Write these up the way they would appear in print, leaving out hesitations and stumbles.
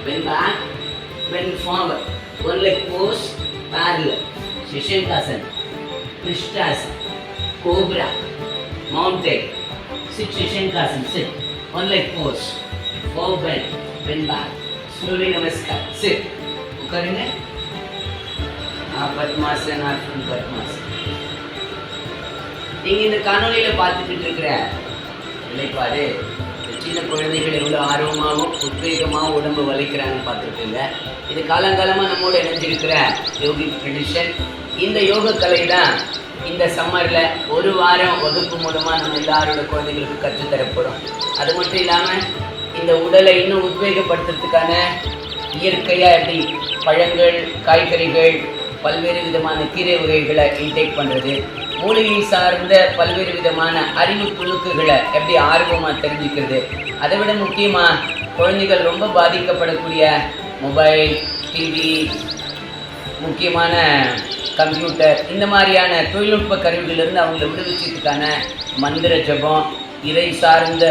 bend back, bend forward. One leg pose, parallel. Shishankasana, Krishnasana, Cobra, Mountain. Sit Shishankasana, sit. One leg pose, forward bend, bend back. Slowly Namaskar, sit. करेंगे பத்மாசனா பத்மாசனா. நீங்க இந்த காணொலியில பார்த்துக்கிட்டு இருக்கிற நிலைப்பாடு சின்ன குழந்தைகள் எவ்வளோ ஆர்வமாகவும் உத்வேகமாகவும் உடம்பு வலிக்கிறாங்கன்னு பார்த்துருக்குங்க. இது காலங்காலமாக நம்மோடு இணைஞ்சிருக்கிற யோகிக் ட்ரெடிஷன். இந்த யோக கலை தான் இந்த சம்மரில் ஒரு வாரம் வகுப்பு மூலமாக நம்ம எல்லாரோட குழந்தைகளுக்கு கற்றுத்தரப்படும். அது மட்டும் இல்லாமல் இந்த உடலை இன்னும் உத்வேகப்படுத்துறதுக்கான இயற்கையாக எப்படி பழங்கள், காய்கறிகள், பல்வேறு விதமான கீரை வகைகளை இன்டேக் பண்ணுறது, மூலிகை சார்ந்த பல்வேறு விதமான அறிவு துணுக்குகளை எப்படி ஆர்வமாக தெரிஞ்சுக்கிறது, அதை விட முக்கியமாக குழந்தைகள் ரொம்ப பாதிக்கப்படக்கூடிய மொபைல், டிவி, முக்கியமான கம்ப்யூட்டர், இந்த மாதிரியான தொழில்நுட்ப கருவிகளிலிருந்து அவங்களை விடுவிச்சதுக்கான மந்திர ஜபம், இறை சார்ந்த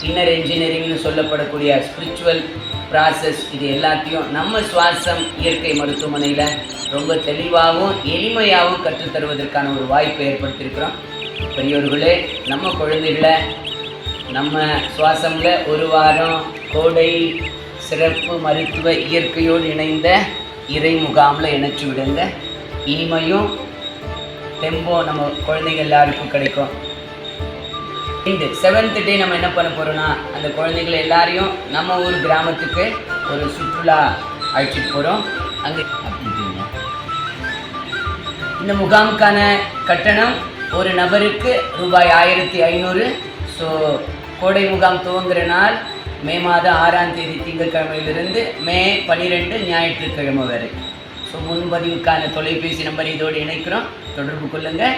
இன்னர் என்ஜினியரிங்னு சொல்லப்படக்கூடிய ஸ்பிரிச்சுவல் ப்ராசஸ், இது எல்லாத்தையும் நம்ம சுவாசம் இயற்கை மருத்துவமனையில் ரொம்ப தெளிவாகவும் எளிமையாகவும் கற்றுத்தருவதற்கான ஒரு வாய்ப்பை ஏற்படுத்தியிருக்கிறோம். பெரியோர்களே, நம்ம குழந்தைகளை நம்ம சுவாசமில் ஒரு வாரம் கோடை சிறப்பு மருத்துவ இயற்கையோடு இணைந்த இறை முகாமில் இணைச்சி விடுங்க. இனிமையும் தெம்பும் நம்ம குழந்தைகள் எல்லாருக்கும் கிடைக்கும். இந்த 7th டே நம்ம என்ன பண்ண போகிறோம்னா, அந்த குழந்தைகளை எல்லாரையும் நம்ம ஊர் கிராமத்துக்கு ஒரு சுற்றுலா அழைச்சிட்டு போகிறோம். அங்கே இந்த முகாமுக்கான கட்டணம் ஒரு நபருக்கு ரூபாய் 1500. ஸோ கோடை முகாம் துவங்குகிற நாள் மே மாதம் 6ஆம் தேதி திங்கட்கிழமையிலிருந்து மே 12 ஞாயிற்றுக்கிழமை வரை. ஸோ முன்பதிவுக்கான தொலைபேசி நம்பர் இதோடு இணைக்கிறோம், தொடர்பு கொள்ளுங்கள்.